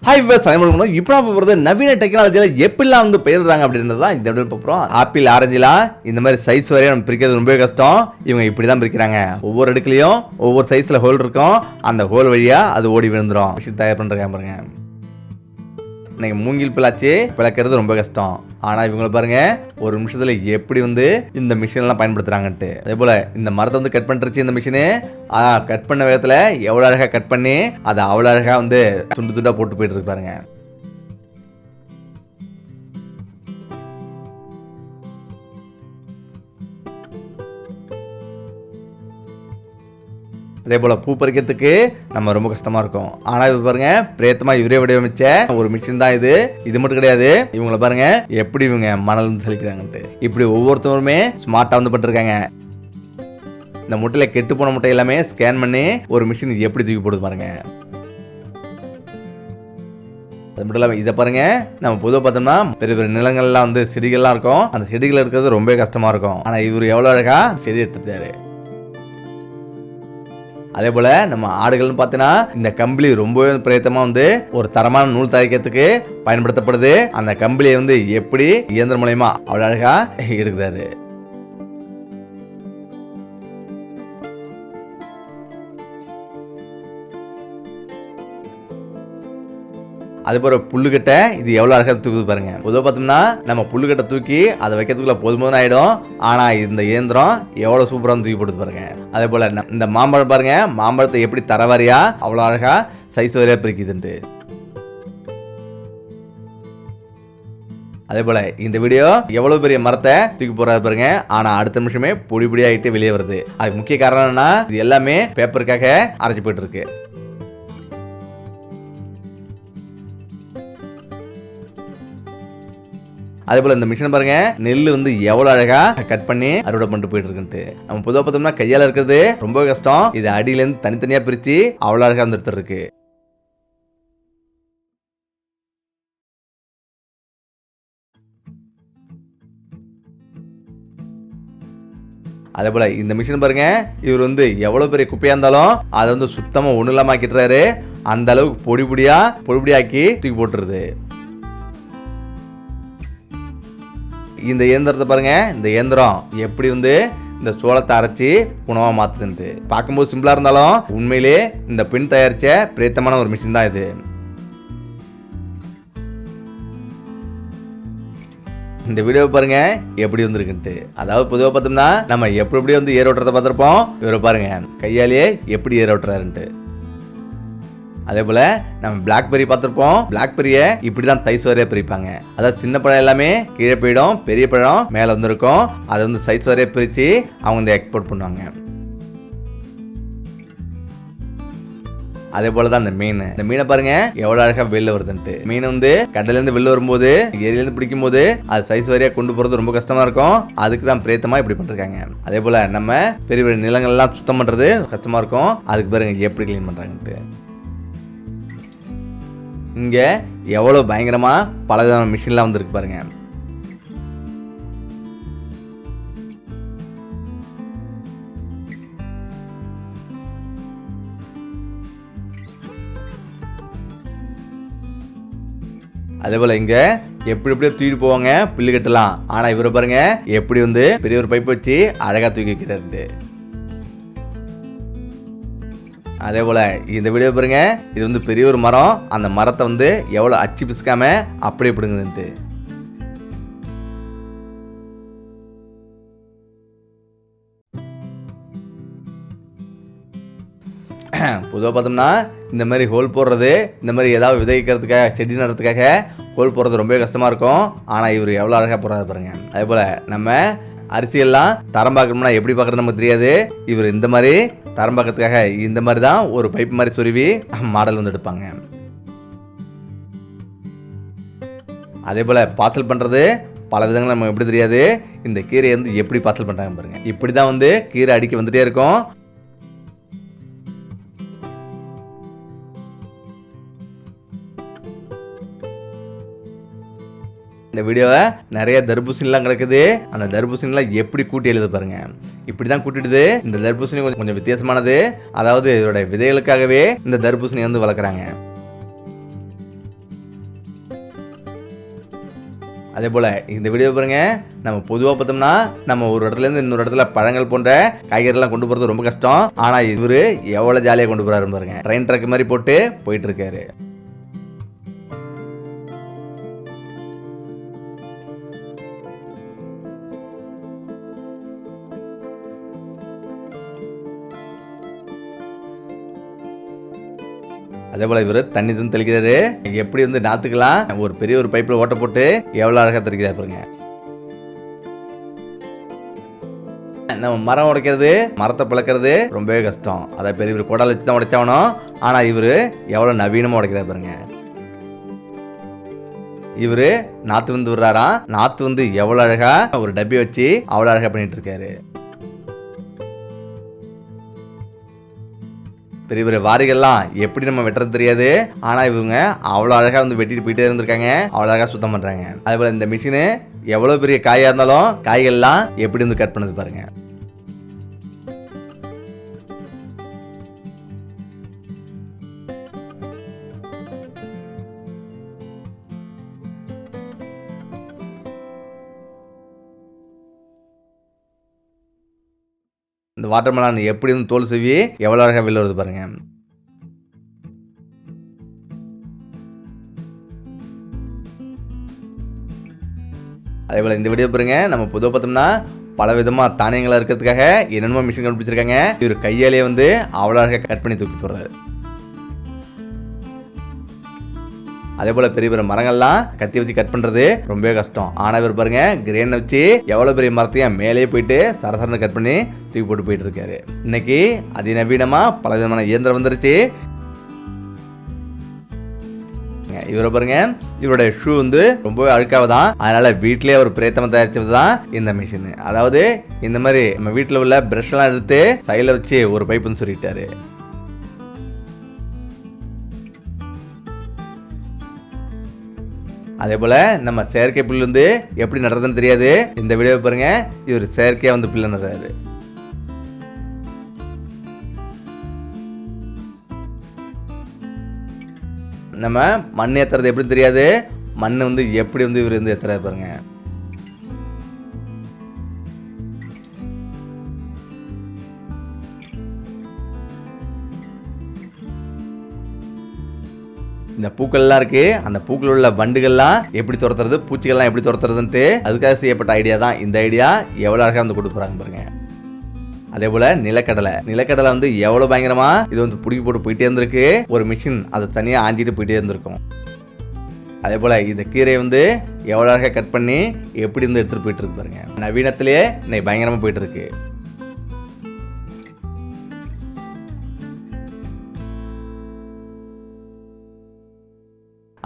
Hi viewers அனைவருக்கும் இப்போ நம்ம போகிறது நவீன டெக்னாலஜியில் எப்படிலாம் வந்து பயிர்றாங்க அப்படின்றது தான் இந்த வீடியோ பார்க்குறோம். ஆப்பிள் ஆரஞ்சுலாம் இந்த மாதிரி சைஸ் வரையும் நம்ம பிரிக்கிறது ரொம்பவே கஷ்டம். இவங்க இப்படி தான் பிரிக்கிறாங்க. ஒவ்வொரு அடுக்குலையும் ஒவ்வொரு சைஸில் ஹோல் இருக்கும். அந்த ஹோல் வழியாக அது ஓடி விழுந்துடும். மிஷின் தயார் பண்ணுறாங்க பாருங்க. இன்னைக்கு மூங்கில் பிளாச்சு பிளக்கிறது ரொம்ப கஷ்டம். ஆனால் இவங்களை பாருங்க ஒரு நிமிஷத்தில் எப்படி வந்து இந்த மிஷின்லாம் பயன்படுத்துகிறாங்கன்ட்டு. அதே போல் இந்த மரத்தை வந்து கட் பண்ணுறச்சு இந்த மிஷினு கட் பண்ண வேகத்தில் எவ்வளோ அழகாக கட் பண்ணி அதை அவ்வளோ அழகாக வந்து துண்டு துண்டாக போட்டு போயிட்டு இருக்கு பாருங்க. அதே போல் பூ பறிக்கிறதுக்கு நம்ம ரொம்ப கஷ்டமாக இருக்கும். ஆனால் இது பாருங்க பிரேத்தமாக இவரே வடிவமைச்ச ஒரு மிஷின் தான் இது. இது மட்டும் கிடையாது, இவங்களை பாருங்க எப்படி இவங்க மணல் வந்து செலுக்கிறாங்கன்ட்டு. இப்படி ஒவ்வொருத்தருமே ஸ்மார்ட்டாக வந்து பண்ணிருக்காங்க. இந்த முட்டையில் கெட்டு போன முட்டை எல்லாமே ஸ்கேன் பண்ணி ஒரு மிஷின் எப்படி தூக்கி போடுது பாருங்க. அது மட்டும் இல்லாமல் இதை பாருங்க, நம்ம பொதுவாக பார்த்தோம்னா பெரிய பெரிய நிலங்கள்லாம் வந்து செடிகள்லாம் இருக்கும். அந்த செடிகள் எடுக்கிறது ரொம்ப கஷ்டமாக இருக்கும். ஆனால் இவர் எவ்வளோ அழகா செடி எடுத்துட்டாரு. அதே போல நம்ம ஆடுகள்னு பார்த்தீங்கன்னா இந்த கம்பளி ரொம்பவே பிரயத்தமா வந்து ஒரு தரமான நூல் தயாரிக்கிறதுக்கு பயன்படுத்தப்படுது. அந்த கம்பளியை வந்து எப்படி இயந்திரம் மூலமா அவ்வளோ அழகா எடுக்கிறாரு. அது போல புல்லுக்கட்டை இது எவ்வளோ அழகாக தூக்குது பாருங்க. பொதுவாக பார்த்தோம்னா நம்ம புல்லுக்கட்டை தூக்கி அதை வைக்கிறதுக்குள்ள போதும் ஆயிடும். ஆனால் இந்த இயந்திரம் எவ்வளோ சூப்பராக தூக்கி போடுது பாருங்க. அதே போல இந்த மாம்பழம் பாருங்க, மாம்பழத்தை எப்படி தரவாரியா அவ்வளோ அழகா சைஸ் வரையா பிரிக்குதுன்ட்டு. அதே போல இந்த வீடியோ எவ்வளவு பெரிய மரத்தை தூக்கி போறாரு பாருங்க. ஆனா அடுத்த நிமிஷமே பொடி பொடி ஆகிட்டு வெளியே வருது. அதுக்கு முக்கிய காரணம் என்னன்னா இது எல்லாமே பேப்பருக்காக அரைச்சி போயிட்டு இருக்கு. அதே போல இந்த மிஷின் பாருங்க, நெல் வந்து எவ்வளவு அழகா கட் பண்ணி அறுவடை பண்ணிட்டு போயிட்டு இருக்குன்ட்டு. நம்ம பொதுவாக பார்த்தோம்னா கையால இருக்கிறது ரொம்ப கஷ்டம். இது அடியில இருந்து தனித்தனியா பிரிச்சு அவ்வளவு அழகா வந்துட்டு இருக்கு. அதே போல இந்த மிஷின் பாருங்க, இவர் வந்து எவ்வளவு பெரிய குப்பையா இருந்தாலும் அதை வந்து சுத்தமா ஒண்ணு இல்லாம ஆக்கிட்டுறாரு. அந்த அளவுக்கு பொடி பொடியாக்கி தூக்கி போட்டுருது. இந்த இயந்திரத்தை பாருங்க, இந்த இயந்திரம் எப்படி வந்து இந்த சோளத்தை அரைச்சி உணவா மாத்துதுன்ட்டு. பார்க்கும்போது சிம்பிளா இருந்தாலும் உண்மையிலே இந்த பெண் தயாரிச்ச பிரேத்தமான ஒரு மிஷின் தான் இது. இந்த வீடியோ பாருங்க எப்படி வந்திருக்குன்ட்டு. அதாவது பொதுவாக பார்த்தோம்னா நம்ம எப்படி வந்து ஏர் ஓட்டுறதை பார்த்துருப்போம். இவரை பாருங்க கையாலேயே எப்படி ஏர் ஓட்டுறாருன்ட்டு. அதே போல நம்ம பிளாக்பெரி பார்த்துருப்போம். பிளாக்பெரியை இப்படிதான் சைஸ் வரையா பிரிப்பாங்க. அதாவது சின்ன பழம் எல்லாமே கீழே போயிடும், பெரிய பழம் மேலே வந்துருக்கும். அதை வந்து சைஸ் வரையா பிரித்து அவங்க வந்து எக்ஸ்போர்ட் பண்ணுவாங்க. அதே போலதான் இந்த மீன். இந்த மீனை பாருங்க எவ்வளவு அழகா வெளில வருதுன்ட்டு. மீன் வந்து கடல்ல இருந்து வெளில வரும்போது ஏரியில இருந்து பிடிக்கும் போது அது சைஸ் வரையா கொண்டு போறது ரொம்ப கஷ்டமா இருக்கும். அதுக்கு தான் பிரேத்தமா இப்படி பண்ணிருக்காங்க. அதே போல நம்ம பெரிய பெரிய நிலங்கள் எல்லாம் சுத்தம் பண்றது கஷ்டமா இருக்கும். அதுக்கு பாருங்க எப்படி கிளீன் பண்றாங்கன்ட்டு. இங்க எவ்வளவு பயங்கரமா பலவிதமான மிஷின்லாம் வந்துருக்கு பாருங்க. அதே போல இங்க எப்படியோ தூக்கிட்டு போவாங்க பில்லு கட்டலாம். ஆனா இவரை பாருங்க எப்படி வந்து பெரிய ஒரு பைப் வச்சு அழகா தூக்கி வைக்கிறாரு. அதே போல இந்த வீடியோ பாருங்க, இது வந்து பெரிய ஒரு மரம். அந்த மரத்தை வந்து எவ்வளவு அச்சு பிசுக்காம அப்படியே பிடுங்குதுன்ட்டு. பொதுவாக பார்த்தோம்னா இந்த மாதிரி ஹோல் போடுறது, இந்த மாதிரி ஏதாவது விதைக்கிறதுக்காக செடி நடுறதுக்காக ஹோல் போடுறது ரொம்ப கஷ்டமா இருக்கும். ஆனால் இவர் எவ்வளோ அழகாக போடுறாரு பாருங்க. அதே போல நம்ம அரிசியெல்லாம் தரம் பார்க்கணும்னா எப்படி பார்க்குறது நமக்கு தெரியாது. இவர் இந்த மாதிரி தரம் பார்க்கறதுக்காக இந்த மாதிரி தான் ஒரு பைப் மாதிரி சொருவி மாடல் வந்து எடுப்பாங்க. அதே போல் பார்சல் பண்ணுறது பல விதங்கள் நமக்கு எப்படி தெரியாது. இந்த கீரையை வந்து எப்படி பார்சல் பண்ணுறாங்க பாருங்க. இப்படி தான் வந்து கீரை அடிக்க வந்துட்டே இருக்கும். இந்த வீடியோவை நிறைய தர்பூசணிலாம் கிடக்குது. அந்த தர்பூசணிலாம் எப்படி கூட்டி எழுத பாருங்க. இப்படி தான் கூட்டிடுது. இந்த தர்பூசணி கொஞ்சம் வித்தியாசமானது. அதாவது இதோட விதைகளுக்காகவே இந்த தர்பூசணி வந்து வளர்க்குறாங்க. அதே போல் இந்த வீடியோ பாருங்க, நம்ம பொதுவாக பார்த்தோம்னா நம்ம ஒரு இடத்துலேருந்து இன்னொரு இடத்துல பழங்கள் போன்ற காய்கறிலாம் கொண்டு போகிறது ரொம்ப கஷ்டம். ஆனால் இவர் எவ்வளோ ஜாலியாக கொண்டு போகிறாரு பாருங்க. ட்ரெயின் ட்ரக் மாதிரி போட்டு போயிட்டு இருக்காரு. அதே போல இவர் தண்ணி தந்து தெளிக்கிறாரு. எப்படி வந்து நாத்துக்கலாம் ஒரு பெரிய ஒரு பைப்ல ஓட்ட போட்டு எவ்வளவு அழகா தெளிக்கிறாரு பாருங்க. நம்ம மரம் உடைக்கிறது, மரத்தை பிளக்கிறது ரொம்பவே கஷ்டம். அதை பெரிய ஒரு கொடால வச்சு தான் உடைச்சாகணும். ஆனா இவரு எவ்வளவு நவீனமா உடைக்கிறாரு பாருங்க. இவரு நாத்து வந்து விடுறாராம். நாத்து வந்து எவ்வளவு அழகா ஒரு டப்பி வச்சு அவ்வளவு அழகா பண்ணிட்டு இருக்காரு. பெரிய பெரிய வாரிகள்லாம் எப்படி நம்ம வெட்டுறது தெரியாது. ஆனா இவங்க அவ்வளோ அழகா வந்து வெட்டிட்டு போயிட்டே இருந்திருக்காங்க. அவ்வளோ அழகா சுத்தம் பண்றாங்க. அதே போல இந்த மிஷினு எவ்வளவு பெரிய காயா இருந்தாலும் காய்கள்லாம் எப்படி வந்து கட் பண்ணுது பாருங்க. இந்த வாட்டர் மெலான் எப்படி வந்து தோல் செவி எவ்வளோ அழகாக வெளில வருது பாருங்க. அதே போல் இந்த வீடியோ பாருங்க, நம்ம பொதுவாக பார்த்தோம்னா பல விதமாக தானியங்களாக இருக்கிறதுக்காக என்னென்னமோ மிஷின் கண்டுபிடிச்சிருக்காங்க. இவர் கையாலேயே வந்து அவ்வளோ அழகாக கட் பண்ணி தூக்கி போடுறாரு. அதே போல பெரிய பெரிய மரங்கள்லாம் கத்தி வச்சு கட் பண்றது ரொம்பவே கஷ்டம். ஆனா இவர் பாருங்க கிரேனை வச்சு எவ்வளவு பெரிய மரத்தையும் மேலேயே போயிட்டு சரசரன்னு கட் பண்ணி தூக்கி போட்டு போயிட்டு இருக்காரு. இன்னைக்கு அதிநவீனமா பல விதமான இயந்திரம் வந்துருச்சு. இவரை பாருங்க, இவருடைய ஷூ வந்து ரொம்பவே அழுக்காவதான். அதனால வீட்லயே ஒரு பிரேத்தமா தயாரிச்சதுதான் இந்த மிஷின். அதாவது இந்த மாதிரி நம்ம வீட்டுல உள்ள பிரஷ் எல்லாம் எடுத்து சைல வச்சு ஒரு பைப்புன்னு சொல்லிட்டாரு. அதே போல நம்ம செயற்கை புல் வந்து எப்படி நடுறதுன்னு தெரியாது. இந்த வீடியோ பாருங்க, இவர் செயற்கையா வந்து புல்ல நடுறாரு. நம்ம மண் ஏத்துறது எப்படி தெரியாது. மண் வந்து எப்படி வந்து இவர் வந்து ஏத்துறாரு பாருங்க. இந்த பூக்கள்லாம் இருக்கு. அந்த பூக்கள் உள்ள வண்டுகள்லாம் எப்படி துரத்துறது, பூச்சிகள்லாம் எப்படி துரத்துறதுன்ட்டு அதுக்காக செய்யப்பட்ட ஐடியா தான் இந்த ஐடியா. எவ்வளவு அழகா வந்து கொடுக்குறாங்க பாருங்க. அதே போல நிலக்கடலை வந்து எவ்வளவு பயங்கரமா இது வந்து புடிக்கி போட்டு போயிட்டே இருந்திருக்கு. ஒரு மிஷின் அதை தனியா ஆஞ்சிட்டு போயிட்டே இருந்திருக்கும். அதே போல இந்த கீரையை வந்து எவ்வளவு அழகா கட் பண்ணி எப்படி இருந்து எடுத்துட்டு போயிட்டு இருக்கு பாருங்க. நவீனத்திலேயே இன்னைக்கு பயங்கரமா போயிட்டு இருக்கு.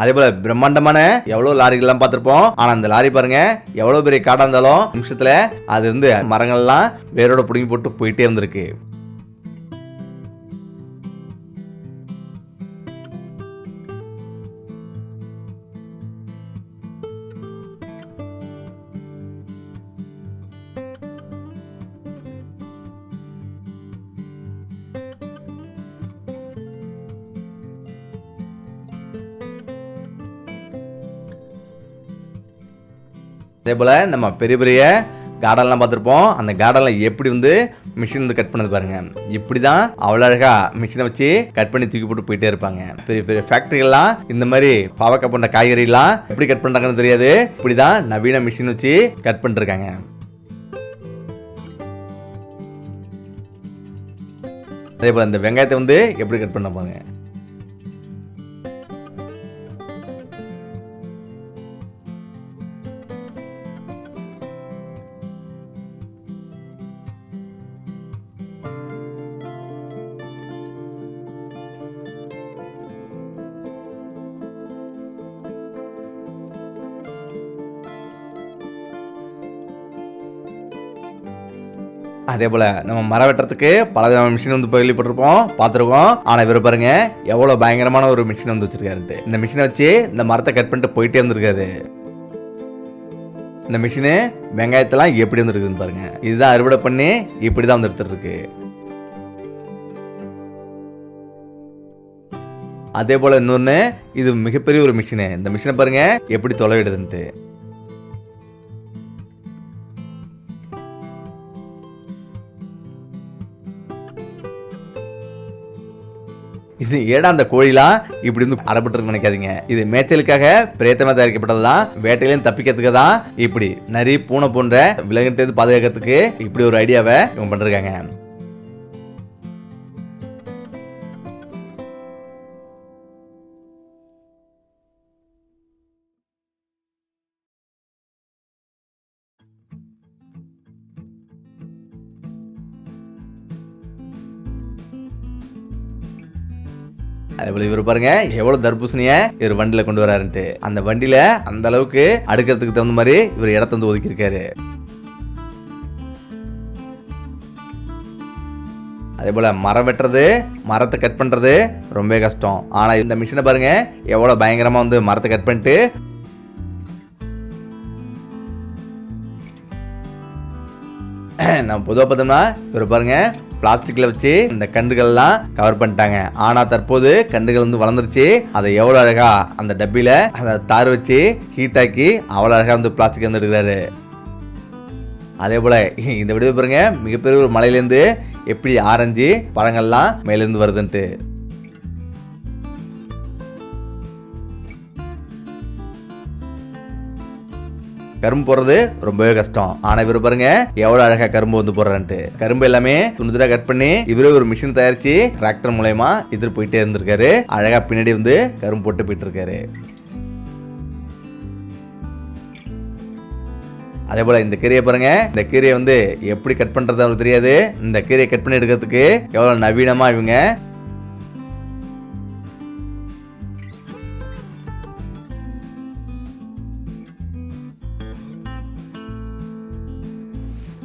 அதே போல பிரம்மாண்டமான எவ்வளவு லாரிகள்லாம் பார்த்திருப்போம். ஆனா அந்த லாரி பாருங்க எவ்வளவு பெரிய காடா இருந்தாலும் நிமிஷத்துல அது வந்து மரங்கள்லாம் வேரோட புடுங்கி போட்டு போயிட்டே இருந்திருக்கு. அதே போல் நம்ம பெரிய பெரிய கார்டன்லாம் பார்த்துருப்போம். அந்த கார்டனில் எப்படி வந்து மிஷின் வந்து கட் பண்ணது பாருங்க. இப்படி தான் அவ்வளோ அழகாக மிஷினை வச்சு கட் பண்ணி தூக்கி போட்டு போயிட்டே இருப்பாங்க. பெரிய பெரிய ஃபேக்ட்ரிகள்லாம் இந்த மாதிரி பாவக்காய் போன்ற காய்கறிலாம் எப்படி கட் பண்ணுறாங்கன்னு தெரியாது. இப்படி தான் நவீன மிஷின் வச்சு கட் பண்ணிருக்காங்க. அதே போல் இந்த வெங்காயத்தை வந்து எப்படி கட் பண்ண பாருங்க. அதே போல நம்ம மரம் வெட்டுறதுக்கு பல விதமான மிஷின் வந்து கேள்விப்பட்டிருப்போம், பார்த்துருக்கோம். ஆனால் இவர் பாருங்க எவ்வளோ பயங்கரமான ஒரு மிஷின் வந்து வச்சிருக்காரு. இந்த மிஷினை வச்சு இந்த மரத்தை கட் பண்ணிட்டு போயிட்டே இருந்திருக்காரு. இந்த மிஷினு வெங்காயத்தெல்லாம் எப்படி வந்துருக்குதுன்னு பாருங்க. இதுதான் அறுவடை பண்ணி இப்படி தான் வந்து எடுத்துட்டு இருக்கு. அதே போல இன்னொன்று, இது மிகப்பெரிய ஒரு மிஷினு. இந்த மிஷினை பாருங்க எப்படி தொலைவிடுதுன்ட்டு. ஏடா அந்த கோழிலாம் இப்படி வந்து அறப்பட்டு நினைக்காதீங்க. இது மேய்ச்சலுக்காக பிரேத்தமா தயாரிக்கப்பட்டதுதான். வேட்டையிலையும் தப்பிக்கிறதுக்கு தான் இப்படி நரி பூனை போன்ற விலங்கிட்ட பாதுகாக்கிறதுக்கு இப்படி ஒரு ஐடியாவை இவங்க பண்றாங்க. அதேபோல இவர் பாருங்க எவ்வளவு தர்பூசணிய இவர் வண்டியில கொண்டு வராருன்ட்டு. அந்த வண்டியில அந்த அளவுக்கு அடுக்கிறதுக்கு தகுந்த மாதிரி இவர் இடத்த வந்து ஒதுக்கி இருக்காரு. அதே போல மரம் வெட்டுறது, மரத்தை கட் பண்றது ரொம்ப கஷ்டம். ஆனா இந்த மிஷினை பாருங்க எவ்வளவு பயங்கரமா வந்து மரத்தை கட் பண்ணிட்டு நான் பொதுவாக பார்த்தோம்னா இவர் பாருங்க பிளாஸ்டிக்ல வச்சு இந்த கண்டுகள்லாம் கவர் பண்ணிட்டாங்க. ஆனா தற்போது கண்டுகள் வந்து வளர்ந்துருச்சு. அதை எவ்வளவு அழகா அந்த டப்பில அந்த தார் வச்சு ஹீட் ஆக்கி அவ்வளவு அழகா வந்து பிளாஸ்டிக் வந்து எடுக்கிறாரு. அதே போல இந்த வீடியோ பாருங்க மிகப்பெரிய ஒரு மலையிலேருந்து எப்படி ஆரஞ்சு பழங்கள்லாம் மேலேருந்து வருதுன்ட்டு. கரும்பு போடுறது ரொம்பவே கஷ்டம். ஆனா இவரு பாருங்க எவ்வளவு அழகா கரும்பு வந்து போடுறான்ட்டு. கரும்பு எல்லாமே துண்டுதுடா கட் பண்ணி இவரே ஒரு மிஷின் தயாரிச்சு டிராக்டர் மூலமா எதிர் போயிட்டே இருந்திருக்காரு. அழகா பின்னாடி வந்து கரும்பு போட்டு போயிட்டு இருக்காரு. அதே போல இந்த கீரையை பாருங்க, இந்த கீரையை வந்து எப்படி கட் பண்றது அவருக்கு தெரியாது. இந்த கீரையை கட் பண்ணி எடுக்கிறதுக்கு எவ்வளவு நவீனமா இவங்க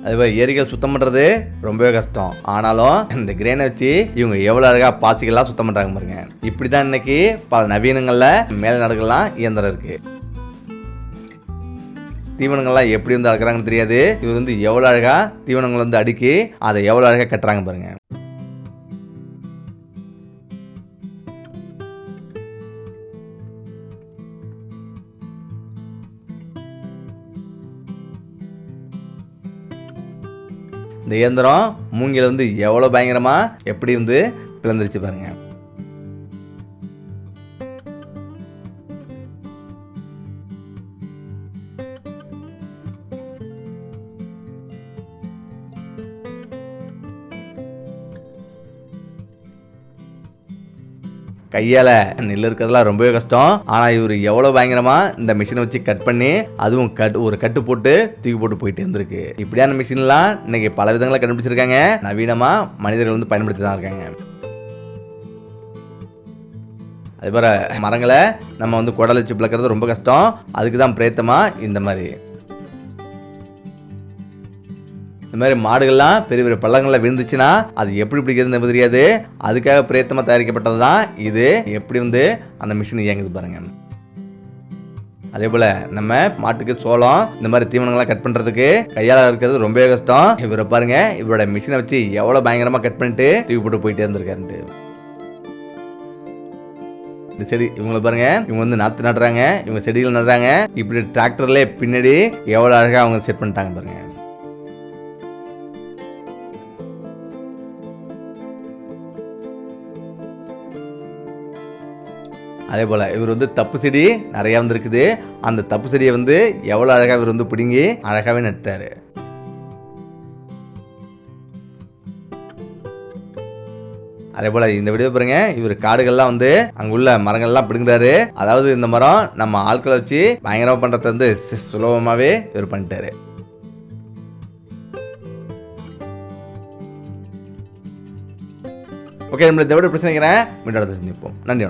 அதுபோல ஏரிகள் சுத்தம் பண்றது ரொம்பவே கஷ்டம். ஆனாலும் இந்த கிரேனை வச்சு இவங்க எவ்வளவு அழகா பாசிகள்லாம் சுத்தம் பண்றாங்க பாருங்க. இப்படிதான் இன்னைக்கு பல நவீனங்கள்ல மேல நடக்கலாம் இயந்திரம் இருக்கு. தீவனங்கள்லாம் எப்படி வந்து அடக்குறாங்கன்னு தெரியாது. இவர் வந்து எவ்வளவு அழகா தீவனங்கள் வந்து அடுக்கி அதை எவ்வளவு அழகா கட்டுறாங்க பாருங்க. இந்த இயந்திரம் மூங்கில வந்து எவ்வளவு பயங்கரமா எப்படி வந்து பிளந்துருச்சு பாருங்க. கையால நெல் இருக்கிறதுலாம் ரொம்பவே கஷ்டம். ஆனா இவர் எவ்வளவு பயங்கரமா இந்த மிஷினை வச்சு கட் பண்ணி அதுவும் ஒரு கட்டு போட்டு தூக்கி போட்டு போயிட்டு இருந்திருக்கு. இப்படியான மிஷின்லாம் இன்னைக்கு பல விதங்களை கண்டுபிடிச்சிருக்காங்க. நவீனமா மனிதர்கள் வந்து பயன்படுத்தி தான் இருக்காங்க. அதே போல மரங்களை நம்ம வந்து குடல் வச்சு பிளக்கிறது ரொம்ப கஷ்டம். அதுக்கு தான் பிரேத்தமா இந்த மாதிரி மாடுகள்லாம் பெரிய பெரிய பள்ளங்கள்ல விழுந்துச்சுன்னா அது எப்படி பிடிக்கிறதுன்னு தெரியாது. அதுக்காக பிரேத்தமா தயாரிக்கப்பட்டது தான் இது. எப்படி வந்து அந்த மிஷின் இயங்குது பாருங்க. அதே போல நம்ம மாட்டுக்கு சோளம் இந்த மாதிரி தீவனங்கள்லாம் கட் பண்றதுக்கு கையால இருக்கிறது ரொம்பவே கஷ்டம். இவரை பாருங்க இவரோட மிஷினை வச்சு எவ்வளவு பயங்கரமா கட் பண்ணிட்டு தூக்கி போட்டு போயிட்டே இருந்திருக்காரு. இந்த செடி இவங்களை பாருங்க, இவங்க வந்து நாத்து நடுறாங்க, இவங்க செடிகள் நடுறாங்க. இப்படி டிராக்டர்ல பின்னாடி எவ்வளவு அழகா அவங்க செட் பண்ணிட்டாங்க பாருங்க. அதே போல் இவர் வந்து தப்பு செடி நிறையா வந்துருக்குது. அந்த தப்பு செடியை வந்து எவ்வளோ அழகாக இவர் வந்து பிடுங்கி அழகாகவே நட்டார். அதே போல் இந்த வீடியோ பாருங்க, இவர் காடுகள்லாம் வந்து அங்குள்ள மரங்கள்லாம் பிடுங்குறாரு. அதாவது இந்த மரம் நம்ம ஆட்களை வச்சு பயங்கரமாக பண்ணுறத வந்து சுலபமாகவே இவர் பண்ணிட்டாரு. ஓகே, நம்ம இந்த வீடியோ பிரச்சனை மீண்டும் சந்திப்போம். நன்றி.